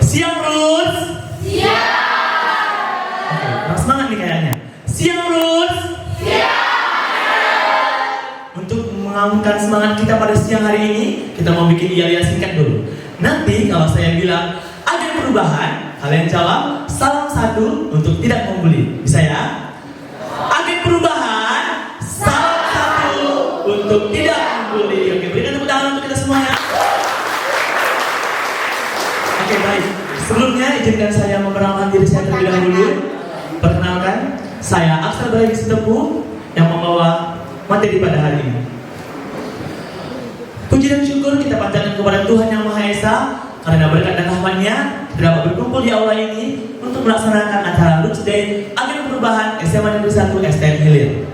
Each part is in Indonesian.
Siap Rus? Siap. Oke, kurang semangat nih kayaknya. Siap Rus? Siap. Untuk mengambilkan semangat kita pada siang hari ini, kita mau bikin iya-iya singkat dulu. Nanti kalau saya bilang agen perubahan, kalian jawab salam satu untuk tidak membuli. Bisa ya? Agen perubahan, salam satu untuk tidak membuli. Oke, berikan tepuk tangan untuk kita semuanya. Oke, baik. Sebelumnya izinkan saya memperkenalkan diri saya terlebih dahulu. Perkenalkan, saya Aksar Bayi Setepu yang membawa materi pada hari ini. Puji dan syukur kita panjatkan kepada Tuhan Yang Maha Esa karena berkat dan rahmat-Nya kita dapat berkumpul di aula ini untuk melaksanakan acara Roots Day Agen Perubahan SMA Negeri 1 STM Hilir.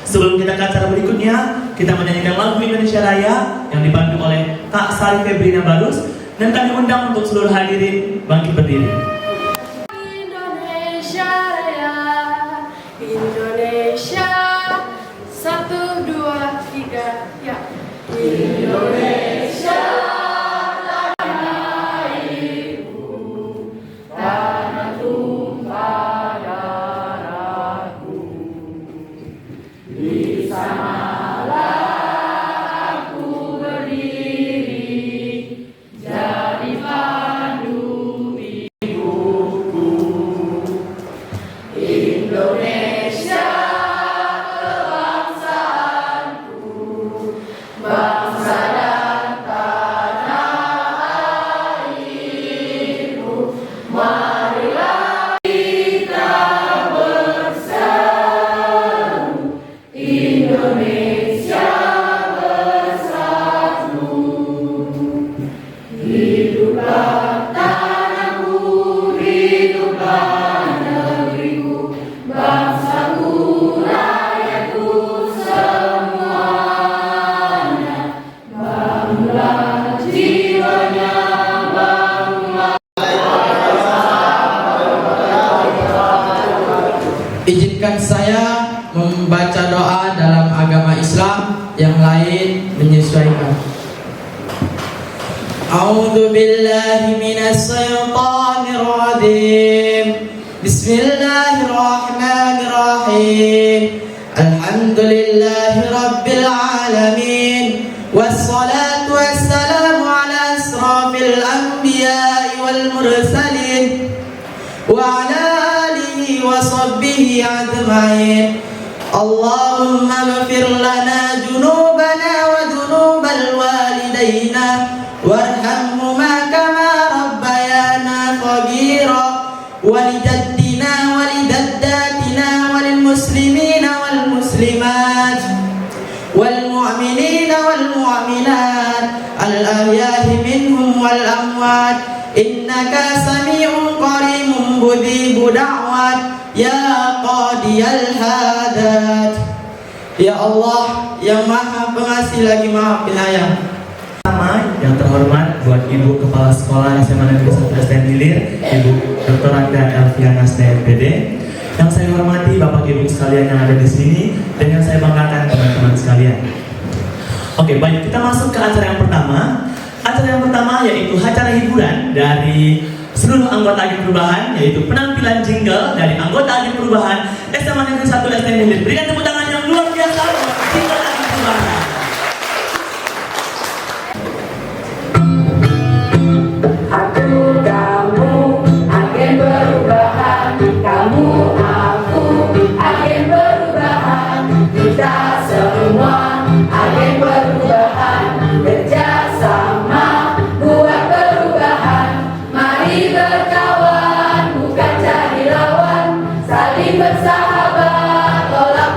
Sebelum kita ke acara berikutnya, kita menyanyikan lagu Indonesia Raya yang dipandu oleh Kak Sari Febrina Barus dan kami undang untuk seluruh hadirin bangkit berdiri. Indonesia Raya, Indonesia, 1, 2, 3, ya. Indonesia tanah airku, tanah tumpah darahku. Di sanalah aku berdiri, jadi pandu hidupku. Indonesia kebangsaanku, bangsa dan tanah airku. Marilah kita bersatu, Indonesia bersatu. Hiduplah tanahku, hiduplah negeriku, bangsaku, rakyatku semuanya. Bangunlah jiwanya, bangunlah. Izinkan saya membaca doa dalam agama Islam, yang lain menyesuaikan. A'udzu billahi minas syaitonir rajim. Bismillahirrahmanirrahim. Alhamdulillahi rabbil alamin. Wassalatu wassalamu ala asrafil anbiya'i wal mursalin wa ala alihi wa sahbihi ajma'in. Allahumma ighfir lana junubana wa junubal walidayna warhamhuma kama rabbayana shaghira walijaddina walidaddatina walil muslimina wal muslimat wal mu'minina wal mu'minat al ahya'i minhum wal amwat innaka sami'un qaribun mujibu da'wat ya qadiyal hadat. Ya Allah yang maha pengasih lagi maha penyayang. Pertama yang terhormat buat Ibu Kepala Sekolah SMA Negeri 1 STM Hilir, Ibu Dr. Anda Elviana STMPD. Yang saya hormati Bapak Ibu sekalian yang ada di sini dan yang saya banggakan teman-teman sekalian. Oke, baik, kita masuk ke acara yang pertama. Acara yang pertama yaitu acara hiburan dari seluruh anggota agen perubahan, yaitu penampilan jingle dari anggota agen perubahan SMA Negeri 1 STM Hilir. Berikan tepuk tangan yang luar biasa buat jingle agen perubahan. Aku, kamu, agen perubahan. Kamu, aku, agen perubahan. Kita semua agen perubahan. Kerjasama buat perubahan. Mari berkawan, bukan cari lawan. Saling bersahabat, tolak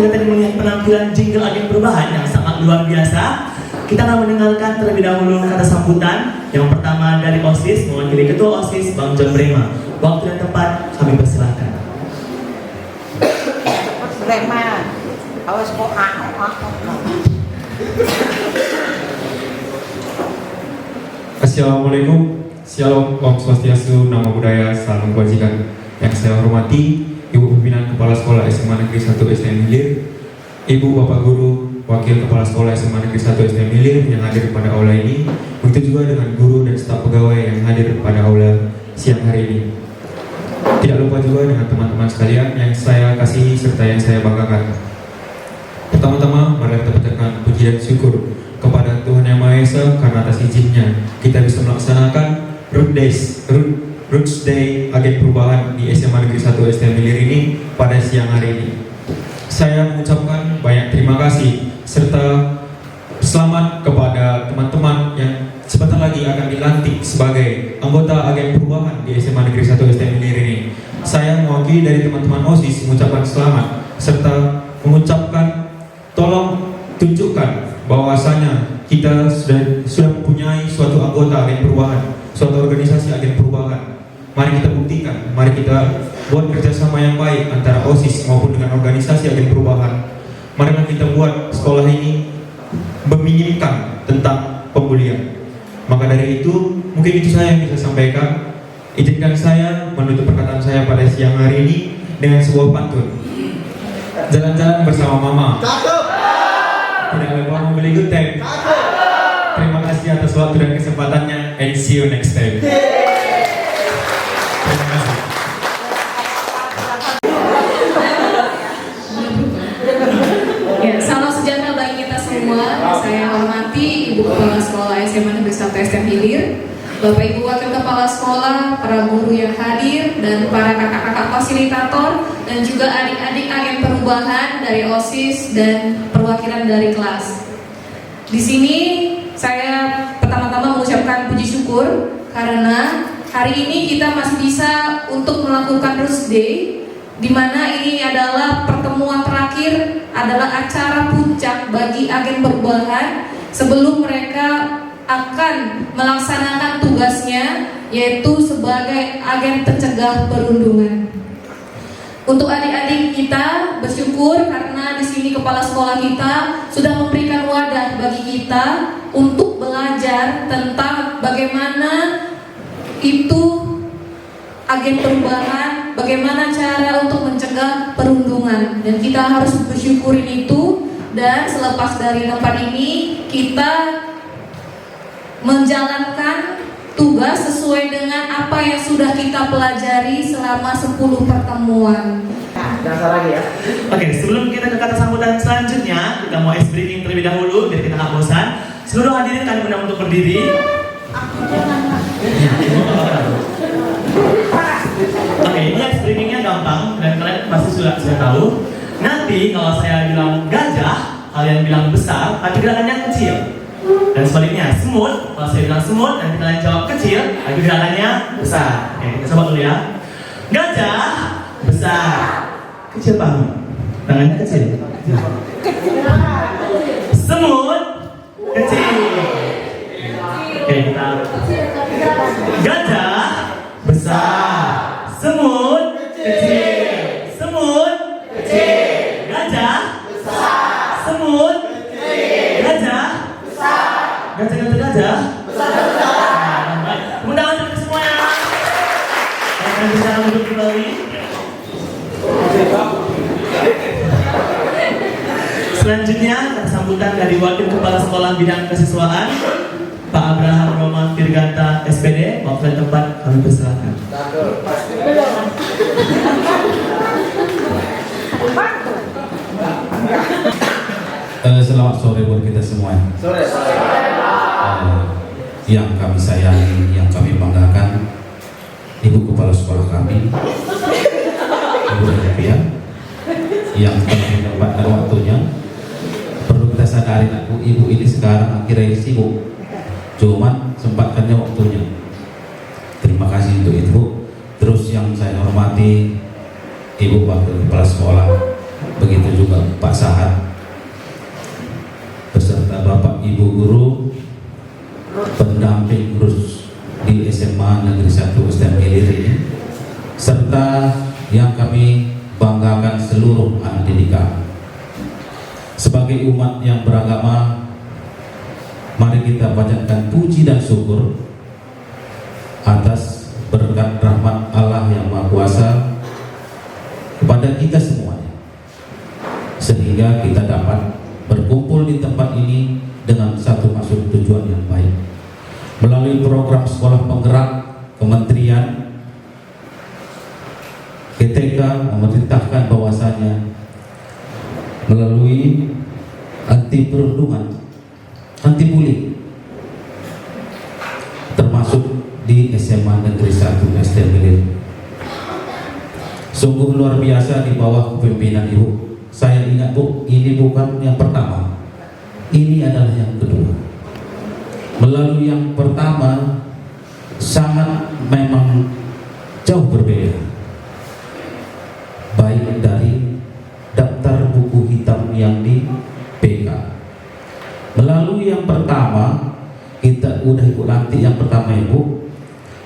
kita tadi melihat penampilan jingle agen perubahan yang sangat luar biasa, kita akan mendengarkan terlebih dahulu kata sambutan. Yang pertama dari OSIS, mewakili Ketua OSIS Bang John Brema. Waktu dan tempat kami persilahkan. Brema, awas kok Assalamualaikum, Shalom, Om Swastiastu, Namo Buddhaya, Salam Kebajikan. Yang saya hormati Ibu Pimpinan Kepala Sekolah SMA Negeri 1 SDN Hilir, Ibu Bapak Guru, Wakil Kepala Sekolah SMA Negeri 1 SDN Hilir yang hadir pada aula ini, begitu juga dengan guru dan staf pegawai yang hadir pada aula siang hari ini. Tidak lupa juga dengan teman-teman sekalian yang saya kasihi serta yang saya banggakan. Pertama-tama, mari kita panjatkan puji dan syukur kepada Tuhan Yang Maha Esa karena atas izinnya kita bisa melaksanakan Roots Day Agen Perubahan di SMA Negeri 1 SDN Hilir ini pada siang hari ini. Saya mengucapkan banyak terima kasih serta selamat kepada teman-teman yang sebentar lagi akan dilantik sebagai anggota Agen Perubahan di SMA Negeri 1 SDN Hilir ini. Saya mewakili dari teman-teman OSIS mengucapkan selamat serta mengucapkan tolong tunjukkan bahwasanya kita sudah mempunyai suatu anggota agen perubahan, suatu organisasi agen perubahan. Mari kita buktikan, mari kita buat kerjasama yang baik antara OSIS maupun dengan organisasi agen perubahan. Marilah kita buat sekolah ini meminimkan tentang pembulian. Maka dari itu, mungkin itu saya yang bisa sampaikan. Izinkan saya menutup perkataan saya pada siang hari ini dengan sebuah pantun. Jalan-jalan bersama Mama. Tidak lupa membeli good time. Terima kasih atas waktu dan kesempatannya, and see you next time. Terima kasih. Ya, salam sejahtera bagi kita semua. Saya hormati Ibu Kepala Sekolah SMA Negeri 1 SDN Hilir, Bapak Ibu Wakil Kepala Sekolah, para guru yang hadir, dan para kakak-kakak fasilitator, dan juga adik-adik agen perubahan dari OSIS dan perwakilan dari kelas. Di sini saya pertama-tama mengucapkan puji syukur karena hari ini kita masih bisa untuk melakukan Roots Day, di mana ini adalah pertemuan terakhir, adalah acara puncak bagi agen perubahan sebelum mereka akan melaksanakan tugasnya, yaitu sebagai agen pencegah perundungan. Untuk adik-adik kita bersyukur karena di sini kepala sekolah kita sudah memberikan wadah bagi kita untuk belajar tentang bagaimana itu agen perubahan, bagaimana cara untuk mencegah perundungan, dan kita harus bersyukurin itu. Dan selepas dari tempat ini kita menjalankan tugas sesuai dengan apa yang sudah kita pelajari selama 10 pertemuan. Dasar lagi ya. Oke, sebelum kita ke kata sambutan selanjutnya, kita mau ice breaking terlebih dahulu biar kita nggak bosan. Seluruh hadirin kami undang untuk berdiri. Oke, ini ice breakingnya gampang dan kalian pasti sudah tahu. Nanti kalau saya bilang gajah, kalian bilang besar, tapi gerakannya kecil. Dan sebaliknya, semut, kalau saya bilang semut, nanti kalian jawab kecil, tapi gerakannya besar. Oke, kita coba dulu ya. Gajah besar, kecil pahu, tangannya kecil. Semut kecil. Oke, kita gajah besar, semut kecil, semut kecil, gajah besar, semut kecil, gajah gajah besar. Tepuk tangan untuk semuanya. Akan bisa duduk kembali. Selanjutnya kata sambutan dari Wakil Kepala Sekolah Bidang Kesiswaan Pak Abraham Roman Tirganta SPD. Waktu dan tempat kami persilakan. Selamat sore buat kita semua. Sore. Yang kami sayangi, yang kami banggakan, Ibu Kepala Sekolah kami, Ibu Olivia, yang telah menyempatkan waktunya. Perlu kita sadari, Ibu ini sekarang akhirnya sibuk, cuman sempatkannya waktunya. Terima kasih untuk itu. Terus yang saya hormati Ibu Wakil Kepala Sekolah begitu juga Pak Sahat, beserta Bapak Ibu Guru, pendamping guru di SMA Negeri 1 STM Hilir ini, serta yang kami banggakan seluruh anak didik kami. Sebagai umat yang beragama, mari kita panjatkan puji dan syukur atas berkat rahmat Allah yang Maha Kuasa kepada kita semuanya, sehingga kita dapat berkumpul di tempat ini dengan satu maksud tujuan yang baik. Melalui program sekolah penggerak Kementerian GTK memerintahkan bahwasanya melalui anti perundungan, anti bullying, termasuk di SMA Negeri 1 STM Hilir. Sungguh luar biasa di bawah kepemimpinan Ibu. Saya ingat Bu, ini bukan yang pertama, ini adalah yang kedua. Melalui yang pertama sangat memang jauh berbeda, baik dari daftar buku hitam yang di PK. Melalui yang pertama kita udah Ibu lantik yang pertama Ibu.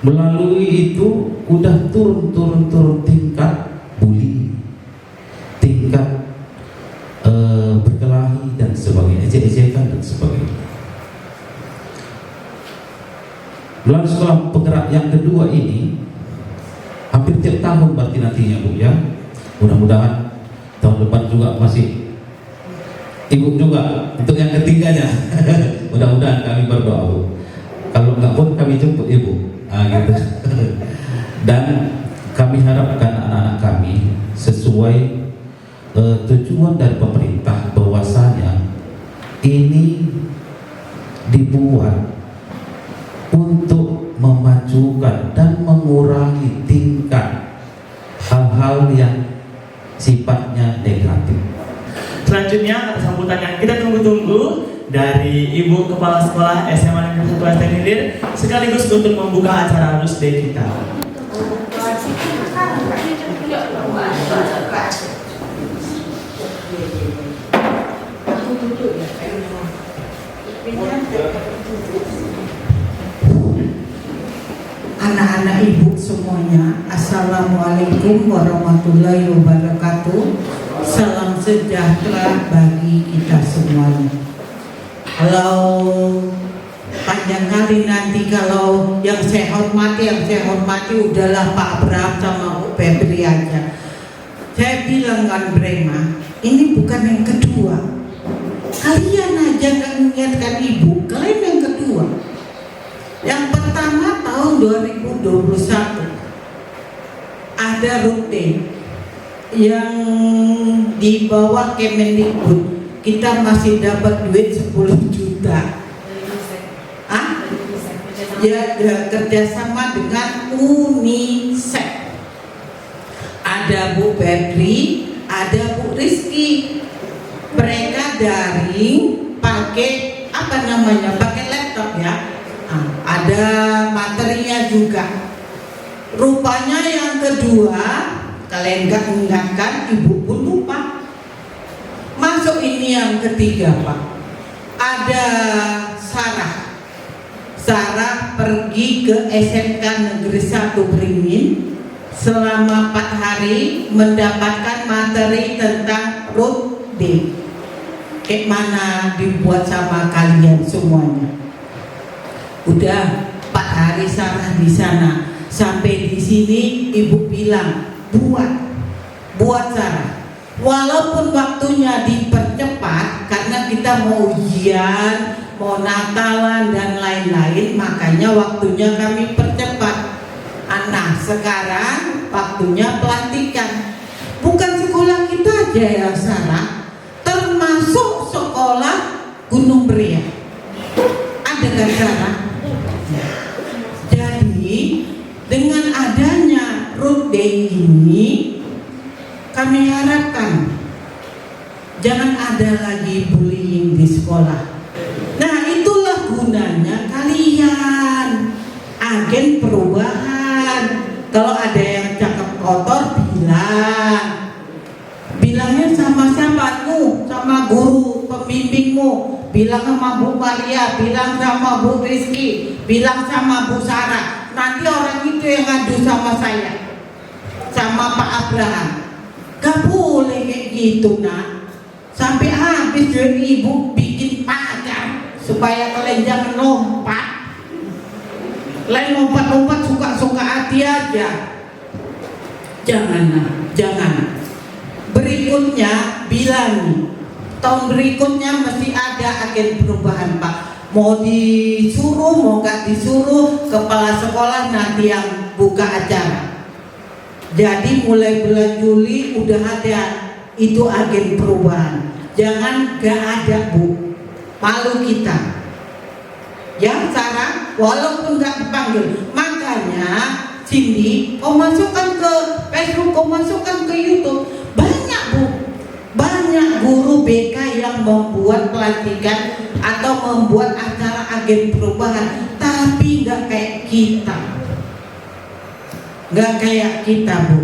Melalui itu udah turun tingkat bully, tingkat berkelahi dan sebagainya, ejek-ejekan dan sebagainya. Melalui sekolah penggerak yang kedua ini hampir tiap tahun berarti nantinya Bu ya. Mudah-mudahan tahun depan juga masih Ibu juga untuk yang ketiganya. Mudah-mudahan kami berdoa Bu. Kalau enggak pun kami jemput Ibu. Gitu. Dan kami harapkan anak-anak kami sesuai tujuan dari pemerintah bahwasanya ini dibuat untuk memajukan dan mengurangi tingkat hal-hal yang sifatnya negatif. Selanjutnya atas sambutan yang kita tunggu-tunggu dari Ibu Kepala Sekolah SMA Negeri 1 STM Hilir sekaligus untuk membuka acara Rus Day kita. Anak-anak ibu semuanya, Assalamualaikum warahmatullahi wabarakatuh. Salam sejahtera bagi kita semuanya. Kalau panjang kali nanti, kalau yang saya hormati udahlah Pak Abraham sama Bu Febri aja. Saya bilang kan Brema, ini bukan yang kedua. Kalian aja nggak mengingatkan ibu, kalian yang kedua. Yang pertama tahun 2021 ada rute yang di bawah Kemendikbud, kita masih dapat duit 10 juta. Ya, kerjasama dengan UNICEF. Ada Bu Febri, ada Bu Rizky. Mereka daring pakai pakai laptop ya. Ada materinya juga. Rupanya yang kedua, kalian gak ingatkan, ibu pun lupa. Masuk ini yang ketiga Pak. Ada Sarah pergi ke SMK Negeri 1 Beringin selama 4 hari mendapatkan materi tentang road day. Kayak mana dibuat sama kalian semuanya. Udah 4 hari Sarah di sana. Sampai di sini ibu bilang buat Sarah. Walaupun waktunya dipercepat karena kita mau ujian, mau Natalan dan lain-lain, makanya waktunya kami percepat. Nah, sekarang waktunya pelantikan. Bukan sekolah kita aja ya Sarah, termasuk sekolah Gunung Beria. Ada kan Sarah? Jadi dengan adanya road day ini, kami harapkan jangan ada lagi bullying di sekolah. Nah, itulah gunanya kalian, agen perubahan. Kalau ada yang cakep kotor, bilangnya sama bilang sama Bu Maria, bilang sama Bu Rizky, bilang sama Bu Sarah. Nanti orang itu yang ngadu sama saya, sama Pak Abraham. Gak boleh kayak gitu nak. Sampai habis duit ibu bikin pagar supaya kalian jangan lompat. Lain lompat-lompat suka-suka hati aja. Jangan nak, jangan. Berikutnya bilang, tahun berikutnya mesti ada agen perubahan Pak. Mau disuruh, mau gak disuruh, kepala sekolah nanti yang buka acara. Jadi mulai bulan Juli udah ada itu agen perubahan. Jangan gak ada Bu, malu kita. Ya Sarah, walaupun gak dipanggil. Makanya Cindy, kau masukkan ke Facebook, kau masukkan ke YouTube. Banyak Bu, banyak guru BK yang membuat pelantikan atau membuat acara agen perubahan, tapi nggak kayak kita, nggak kayak kita Bu.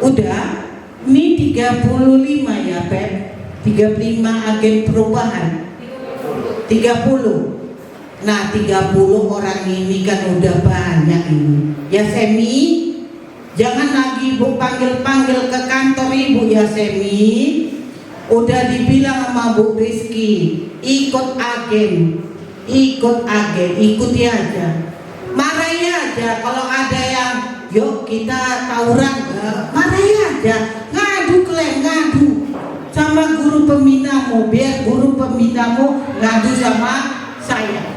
Udah, ini 35 ya Pep, 35 agen perubahan, 30. Nah 30 orang ini kan udah banyak ini. Ya Semi, jangan lagi Bu panggil-panggil ke kantor Ibu ya Semi. Udah dibilang sama Bu Rizky, ikut agen, ikuti aja. Marahi aja kalau ada yang yuk kita tawuran, marahi aja, ngadu ngadu sama guru pembinamu, biar guru pembinamu ngadu sama saya.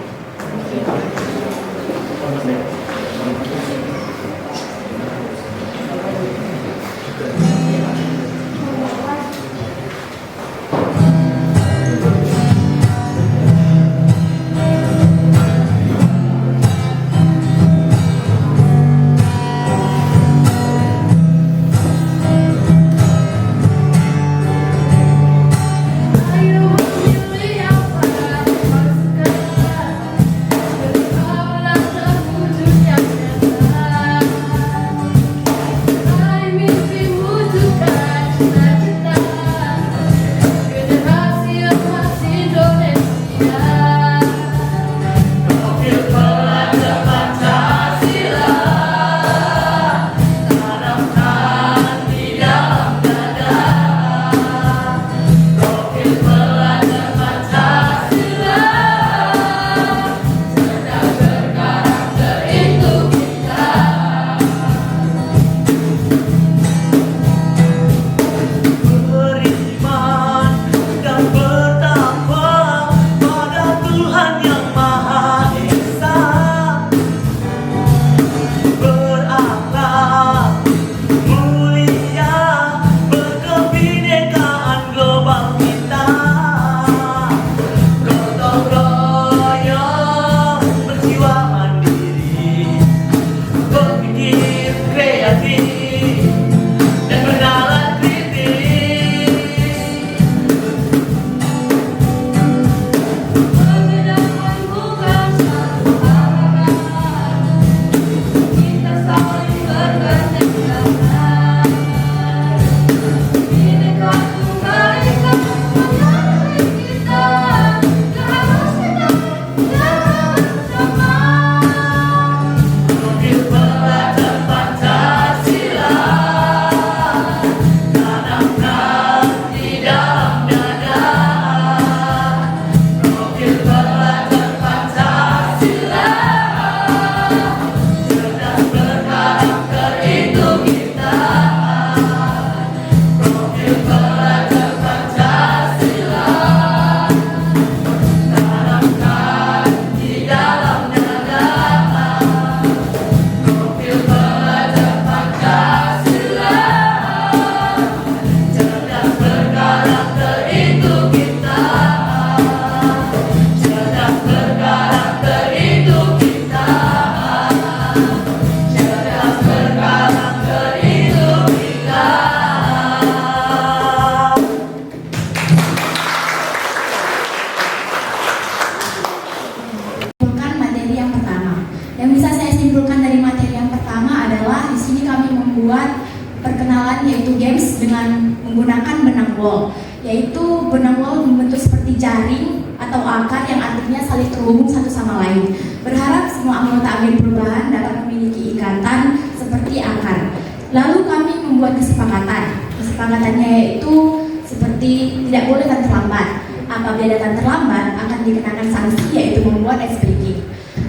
perkenalan yaitu games dengan menggunakan benang wol, yaitu benang wol membentuk seperti seperti jaring atau akar yang artinya saling terhubung satu sama lain. Berharap semua anggota agen perubahan dapat memiliki ikatan seperti akar. Lalu kami membuat kesepakatan. Kesepakatannya yaitu seperti tidak boleh datang terlambat. Apabila datang terlambat akan dikenakan sanksi yaitu membuat SPG.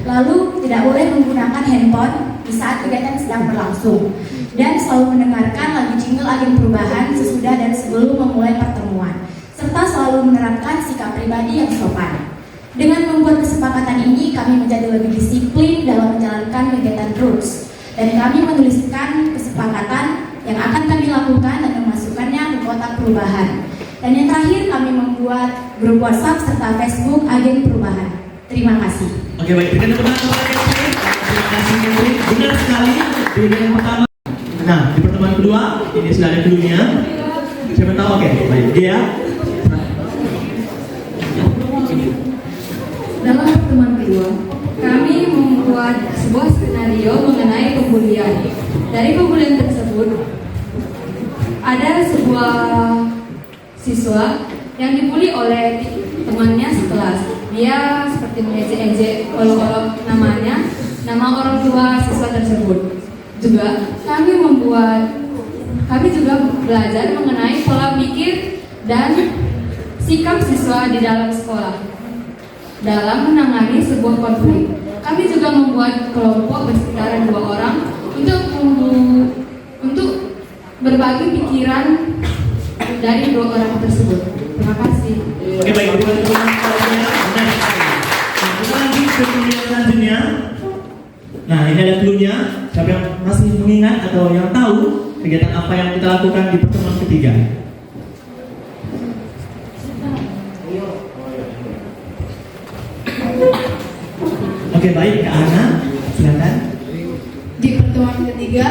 Lalu tidak boleh menggunakan handphone di saat kegiatan sedang berlangsung. Dan selalu mendengarkan lagu jingle agen perubahan sesudah dan sebelum memulai pertemuan. Serta selalu menerapkan sikap pribadi yang sopan. Dengan membuat kesepakatan ini kami menjadi lebih disiplin dalam menjalankan kegiatan terus. Dan kami menuliskan kesepakatan yang akan kami lakukan dan memasukkannya ke kotak perubahan. Dan yang terakhir kami membuat grup WhatsApp serta Facebook agen perubahan. Terima kasih. Oke, baik, berikan tepuk tangan kepada Catherine. Terima kasih Catherine. Benar sekali di yang pertama. Nah, di pertemuan kedua ini sudah ada clue-nya. Siapa tahu? Oke, baik. Dia. Dalam pertemuan kedua, kami membuat sebuah skenario mengenai pembulian. Dari pembulian tersebut, ada sebuah siswa yang dibully oleh temannya sekelas. Dia seperti mengejek-ejek olok-olok nama orang tua siswa tersebut. Kami juga belajar mengenai pola pikir dan sikap siswa di dalam sekolah dalam menangani sebuah konflik. Kami juga membuat kelompok bersekitaran 2 orang untuk berbagi pikiran dari 2 orang tersebut. Terima kasih. Oke, baik, berikan tepuk tangan kepada dia. Benar sekali. Nah, kita lanjut ke clue selanjutnya. Nah, ini ada clue-nya. Siapa yang masih mengingat atau yang tahu kegiatan apa yang kita lakukan di pertemuan ketiga? Oke, baik, Kak Ana, silakan. Di pertemuan ketiga,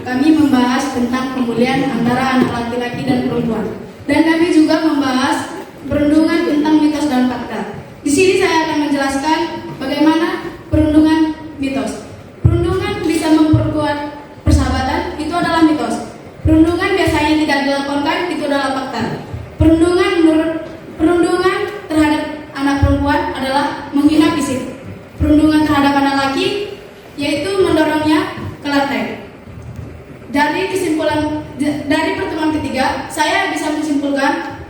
kami membahas tentang pembulian antara anak laki-laki dan perempuan. Dan kami juga membahas perundungan tentang mitos dan fakta. Di sini saya akan menjelaskan bagaimana perundungan mitos. Perundungan bisa memperkuat persahabatan, itu adalah mitos. Perundungan biasanya tidak dilaporkan, itu adalah fakta. Perundungan terhadap anak perempuan adalah menghina fisik. Perundungan terhadap anak laki yaitu mendorongnya ke lantai. Dari pertemuan ketiga, saya bisa menyimpulkan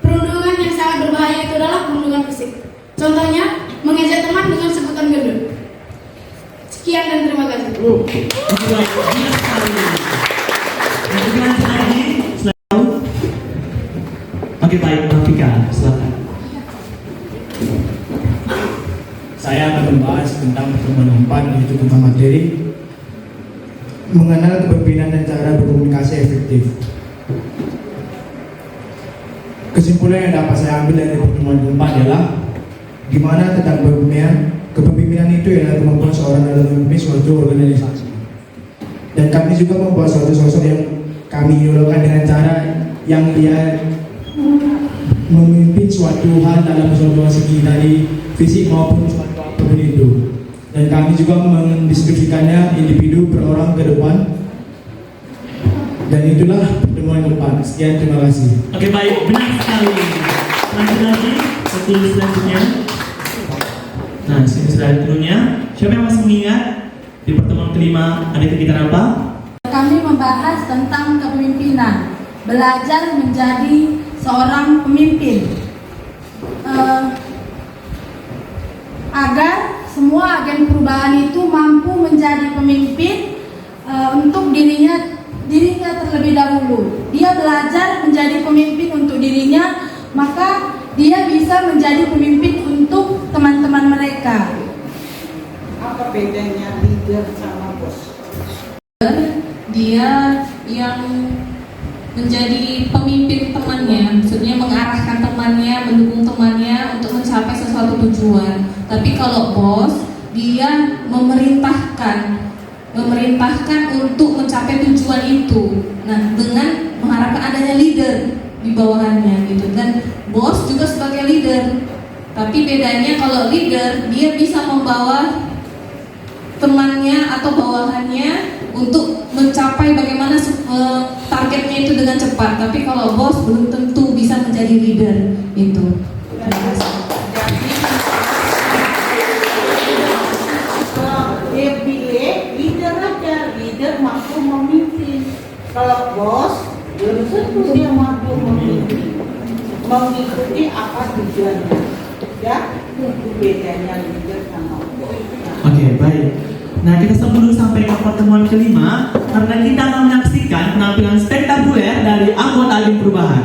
perundungan yang sangat berbahaya itu adalah perundungan fisik. Contohnya, mengejek teman dengan sebutan gendut. Sekian dan terima kasih. Oke, baik, Rafika, silakan. Saya akan membahas tentang pertemuan 4 yaitu tentang materi mengenal kepemimpinan dan cara berkomunikasi efektif. Kesimpulan yang dapat saya ambil dari pertemuan 4 adalah gimana tentang kepemimpinan itu adalah kemampuan seorang dalam memimpin suatu organisasi. Dan kami juga membuat suatu sosok yang kami idolakan dengan cara yang dia memimpin suatu hal dalam suatu segi dari fisik maupun suatu apapun itu. Dan kami juga mendeskripsikannya individu per orang ke depan. Dan itulah pertemuan keempat. Sekian, terima kasih. Oke, baik, benar sekali. Lanjut lagi, selanjutnya. Nah, sini sudah ada clue-nya. Siapa yang masih mengingat di pertemuan kelima ada kegiatan apa? Kami membahas tentang kepemimpinan, belajar menjadi seorang pemimpin, agar semua agen perubahan itu mampu menjadi pemimpin untuk dirinya terlebih dahulu. Dia belajar menjadi pemimpin untuk dirinya, maka dia bisa menjadi pemimpin untuk teman-teman mereka. Apa bedanya leader sama bos? Dia yang menjadi pemimpin temannya, maksudnya mengarahkan temannya, mendukung temannya untuk mencapai sesuatu tujuan. Tapi kalau bos, dia memerintahkan untuk mencapai tujuan itu. Nah, dengan mengharapkan adanya leader di bawahannya gitu. Dan bos juga sebagai leader. Tapi bedanya kalau leader dia bisa membawa temannya atau bawahannya untuk mencapai bagaimana targetnya itu dengan cepat. Tapi kalau bos belum tentu bisa menjadi leader itu. Terima kasih. Dia pilih leader aja, leader mampu memimpin. Kalau bos belum tentu dia mampu memimpin, mengikuti apa tujuannya. Ya, itu bedanya leader sama bos. Oke, baik. Nah, kita sebelum sampai ke pertemuan kelima, karena kita akan menyaksikan penampilan spektakuler dari anggota agen perubahan.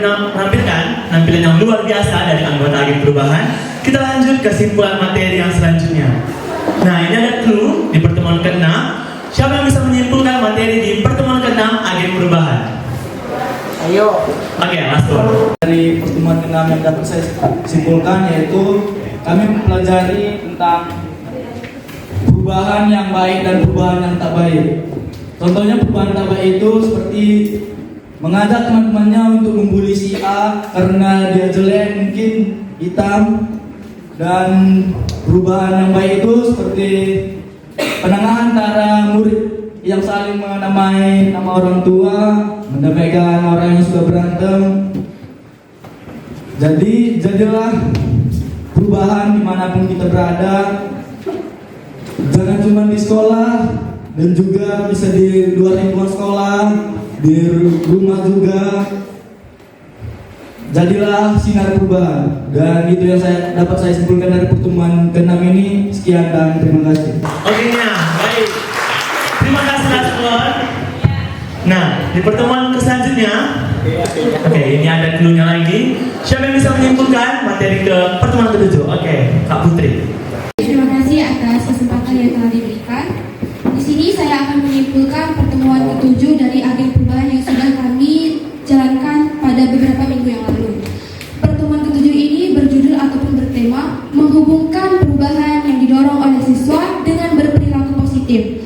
menampilkan penampilan yang luar biasa dari anggota agen perubahan, kita lanjut ke kesimpulan materi yang selanjutnya. Nah, ini ada clue di pertemuan ke-6. Siapa yang bisa menyimpulkan materi di pertemuan ke-6 agen perubahan? Ayo. Oke, last one. Dari pertemuan ke-6 yang dapat saya simpulkan yaitu kami mempelajari tentang perubahan yang baik dan perubahan yang tak baik. Contohnya perubahan tak baik itu seperti mengajak teman-temannya untuk membuli si A karena dia jelek, mungkin hitam. Dan perubahan yang baik itu seperti penengahan antara murid yang saling menamai nama orang tua, mendamaikan orang yang sudah berantem. Jadilah perubahan dimanapun kita berada. Jangan cuma di sekolah, dan juga bisa di luar lingkungan sekolah, di rumah juga. Jadilah sinar perubahan. Dan itu yang dapat saya simpulkan dari pertemuan ke-6 ini. Sekian dan terima kasih. Oke, baik. Terima kasih Laskon. Nah, di pertemuan selanjutnya, oke, ini ada clue-nya lagi. Siapa yang bisa menyimpulkan materi ke pertemuan ke-7? Oke, Kak Putri. Terima kasih atas kesempatan yang telah diberikan. Di sini saya akan menyimpulkan pertemuan ke-7 dari agen perubahan yang sudah kami jalankan pada beberapa minggu yang lalu. Pertemuan ke-7 ini berjudul ataupun bertema menghubungkan perubahan yang didorong oleh siswa dengan berperilaku positif.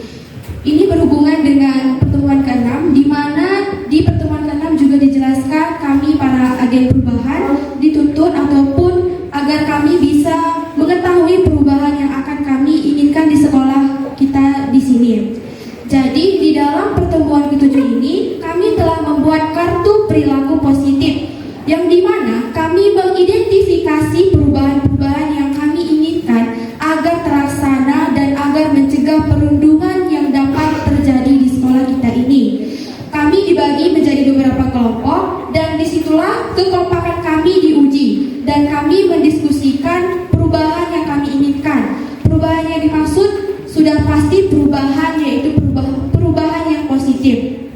Ini berhubungan dengan pertemuan ke-6, di mana di pertemuan ke-6 juga dijelaskan kami para agen perubahan dituntut ataupun agar kami bisa mengetahui perubahan yang akan kami inginkan di sekolah kita di sini. Jadi di dalam pertemuan ke-7 ini kami telah membuat kartu perilaku positif yang dimana kami mengidentifikasi perubahan-perubahan yang kami inginkan agar terlaksana dan agar mencegah perundungan yang dapat terjadi di sekolah kita ini. Kami dibagi menjadi beberapa kelompok dan disitulah kekompakan kami diuji dan kami mendiskusikan perubahan yang kami inginkan. Perubahan yang dimaksud sudah pasti perubahan, yaitu perubahan yang positif.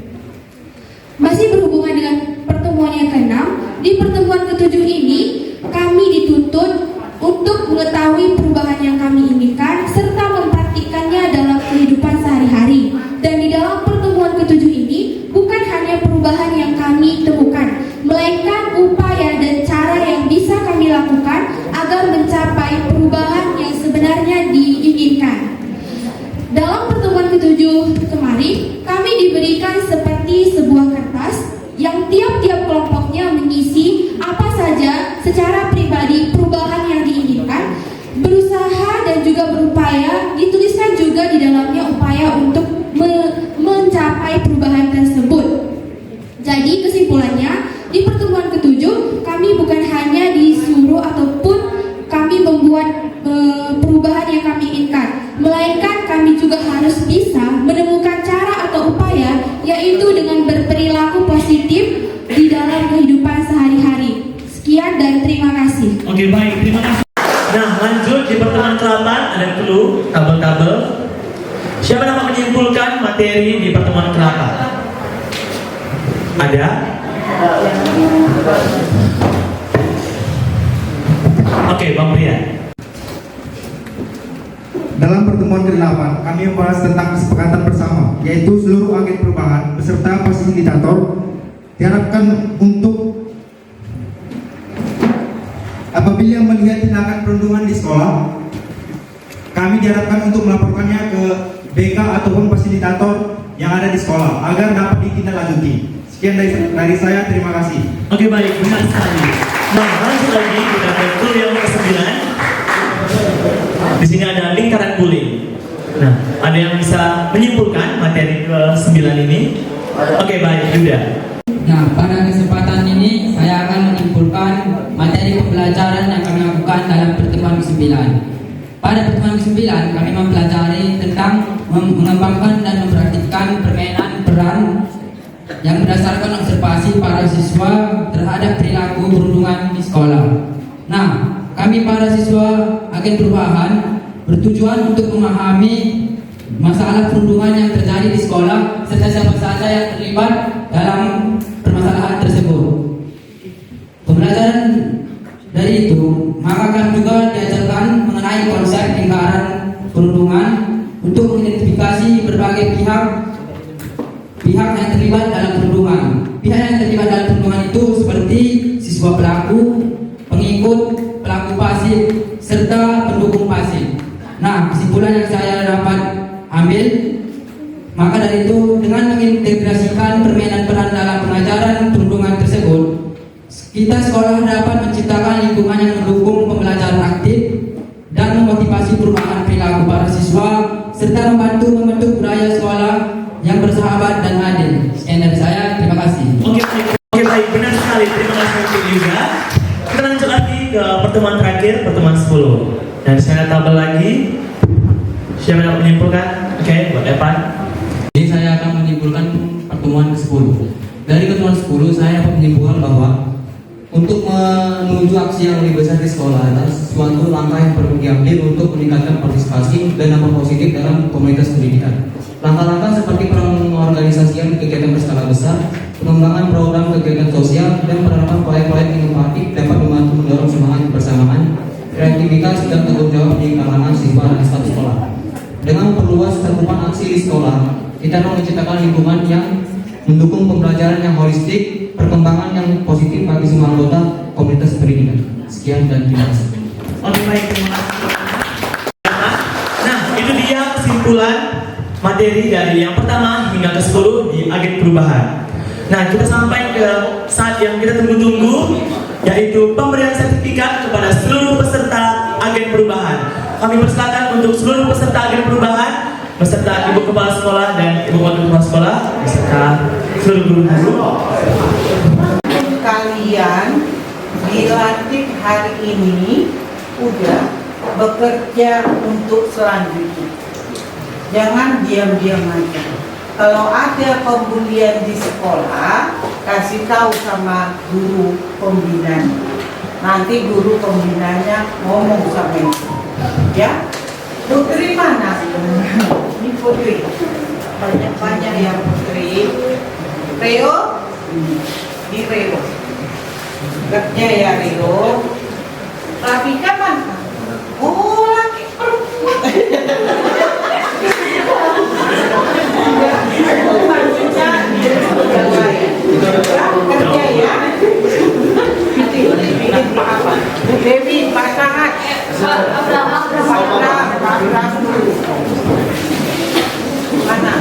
Masih berhubungan dengan pertemuan yang ke-6, di pertemuan ke-7 ini kami dituntut untuk mengetahui perubahan yang kami inginkan serta mempraktikkannya dalam kehidupan sehari-hari. Dan di dalam pertemuan ke-7 ini bukan hanya perubahan yang kami temukan, melainkan upaya dan cara yang bisa kami lakukan agar mencapai perubahan yang sebenarnya diinginkan. Dalam pertemuan ke-7 kemarin, kami diberikan seperti sebuah kertas yang tiap-tiap kelompoknya mengisi apa saja secara pribadi perubahan yang diinginkan, berusaha dan juga berupaya, dituliskan juga di dalamnya upaya untuk mencapai perubahan tersebut. Jadi kesimpulannya, di pertemuan ke-7 kami bukan hanya disuruh ataupun kami membuat perubahan yang kami inginkan, melainkan kami juga harus bisa menemukan cara atau upaya, yaitu dengan berperilaku positif di dalam kehidupan sehari-hari. Sekian dan terima kasih. Oke, baik, terima kasih. Nah, lanjut di pertemuan ke-8 ada clue, tabel-tabel. Siapa dapat menyimpulkan materi di pertemuan ke-8? Ada? Oke, Bang Brian. Dalam pertemuan ke-8, kami membahas tentang kesepakatan bersama, yaitu seluruh agen perubahan beserta fasilitator diharapkan untuk apabila melihat tindakan perundungan di sekolah, kami diharapkan untuk melaporkannya ke BK ataupun fasilitator yang ada di sekolah agar dapat ditindaklanjuti. Sekian dari saya, terima kasih. Oke, baik, benar sekali. Nah, lanjut lagi kita ke clue yang ke-9. Di sini ada lingkaran bullying. Nah, ada yang bisa menyimpulkan materi ke-9 ini? Oke, baik, Yuda. Nah, pada kesempatan ini saya akan menyimpulkan materi pembelajaran yang kami lakukan dalam pertemuan ke-9. Pada pertemuan ke-9 kami mempelajari tentang mengembangkan dan mempraktikkan permainan peran yang berdasarkan observasi para siswa terhadap perilaku perundungan di sekolah. Nah, kami para siswa agen perubahan bertujuan untuk memahami masalah perundungan yang terjadi di sekolah serta siapa saja yang terlibat dalam permasalahan tersebut. dari itu, maka kami juga diajarkan mengenai konsep lingkaran perundungan untuk mengidentifikasi berbagai pihak yang terlibat dalam perundungan. Pihak yang terlibat dalam perundungan itu seperti siswa pelaku, pengikut, pelaku pasif, serta pendukung pasif. Nah, kesimpulan yang saya dapat ambil, maka dari itu dengan mengintegrasikan permainan peran dalam pengajaran perundungan tersebut, kita sekolah dapat menciptakan lingkungan yang mendukung pembelajaran aktif dan memotivasi perubahan perilaku para siswa serta membantu membentuk budaya sekolah yang bersahabat dan adil. Sekian dari saya, terima kasih. Oke, baik, benar sekali. Terima kasih juga. Kita lanjut lagi ke pertemuan terakhir, pertemuan 10. Dan saya tabel lagi. Siapa yang menyimpulkan? Oke, buat Evan. Jadi saya akan menyimpulkan pertemuan ke-10. Dari pertemuan 10 saya dapat menyimpulkan bahwa untuk menuju aksi yang lebih besar di sekolah adalah suatu langkah yang perlu diambil untuk meningkatkan partisipasi dan dampak positif dalam komunitas pendidikan. Langkah-langkah seperti pengorganisasian kegiatan berskala besar, pengembangan program kegiatan sosial, dan penerapan proyek-proyek inovatif dapat membantu mendorong semangat kebersamaan, kreativitas, dan tanggung jawab di kalangan siswa dan staf sekolah. Dengan memperluas cakupan aksi di sekolah, kita akan menciptakan lingkungan yang mendukung pembelajaran yang holistik, perkembangan yang positif bagi semua anggota komunitas pendidikan. Sekian dan terima kasih. Oke, baik, terima kasih. Nah, itu dia kesimpulan materi dari yang pertama hingga ke-10 di agen perubahan. Nah, kita sampai ke saat yang kita tunggu-tunggu, yaitu pemberian sertifikat kepada seluruh peserta agen perubahan. Kami persilakan untuk seluruh peserta agen perubahan beserta ibu kepala sekolah dan ibu wakil kepala sekolah beserta seluruh guru-guru. Kalian dilantik hari ini udah bekerja untuk selanjutnya. Jangan diam-diam aja. Kalau ada pembulian di sekolah, kasih tahu sama guru pembinanya. Nanti guru pembinanya ngomong sama itu. Ya, Putri mana? Ini Putri. Banyak-banyak yang Putri. Reo? Di Reo. Kerja ya Reo. Rafika mana? Oh, laki perempuan. Kerja ya. Dewi, Pak Sahat. Mana?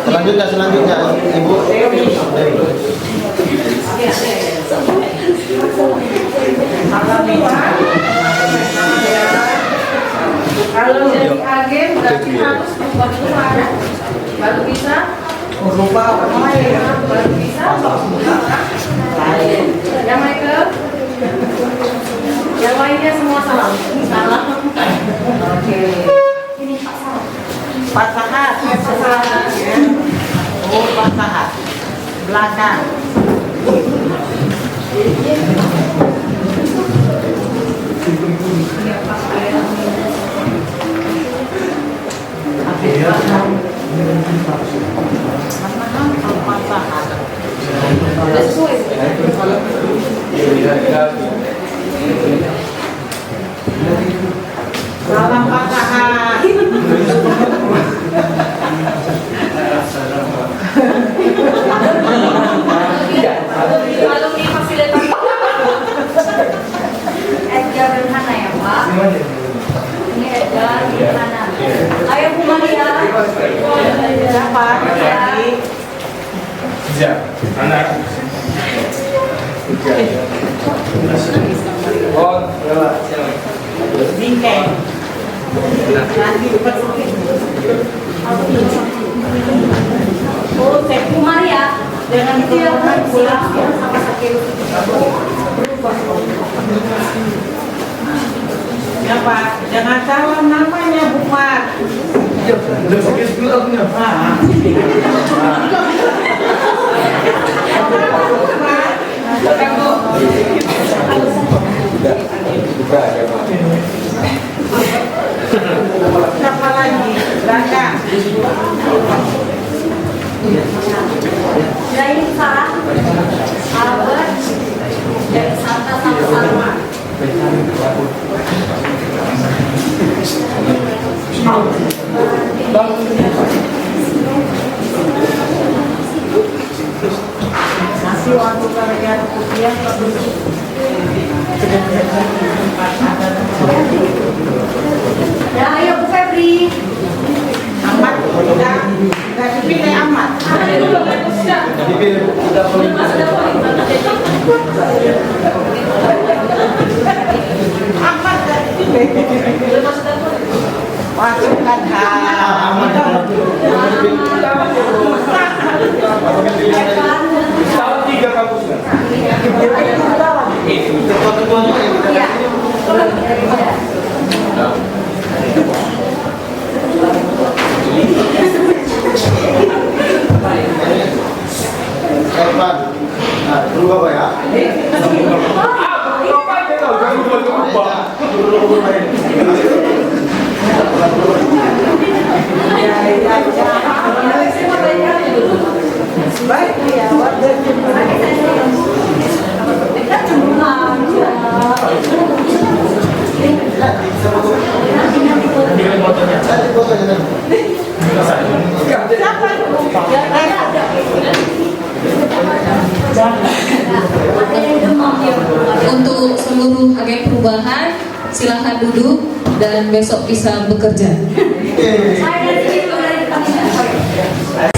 Buktinya selanjutnya Ibu Dewi. Kalau jadi agen berarti harus membuat suara baru bisa Berubah orang lain. baru bisa ya Michael, yang lainnya semua salam. Oke. Ini Pak Sahat. Pak Sahat. Oh, Pak Sahat. Belakang. Salam Pak Sahat. Alumni fasilitas Edgar dan Hana ya Pak. Ini Edgar dan Hana. Ayo Bu Maria. Siapa? Siap. Anak. Oh, siap. Bingkai. Nanti Oh, Bu Maria. dengan pulang sama sakit. Ya Pak, jangan salah namanya Bu Mat. Siapa lagi? Raka. Raisa, Albert, dan Santa sama-sama. Masih waktu kalian kuliah Ya, ayo Bu Febri. Amat, tidak dipilih amat. Amat tidak dipilih. Masukkan Amat. Tahu 3 kampus kan? Evan, nah, berubah Pak ya? baik ya, warga Untuk seluruh agen perubahan, silahkan duduk dan besok bisa bekerja.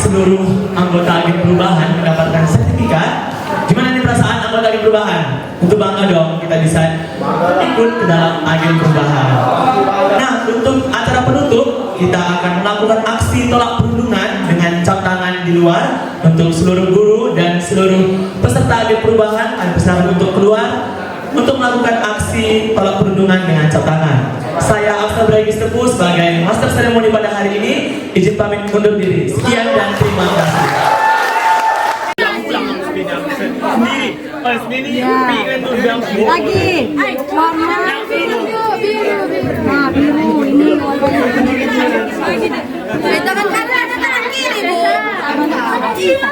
Seluruh anggota agen perubahan mendapatkan sertifikat. Gimana nih perasaan anggota agen perubahan? Untuk bangga dong, kita bisa ikut ke dalam agen perubahan. Nah, untuk acara penutup, kita akan melakukan aksi tolak perundungan dengan cap tangan di luar untuk seluruh guru dan seluruh peserta agen perubahan. Kami persilakan untuk keluar untuk melakukan aksi tolak perundungan dengan cap tangan. Saya Afsal Bragis Tepu sebagai master seremoni pada hari ini, izin pamit undur diri. Sekian dan terima kasih. Lagi. Warna biru. Nah, biru ini warnanya. Tangan kanan, tangan kiri, Bu. Iya.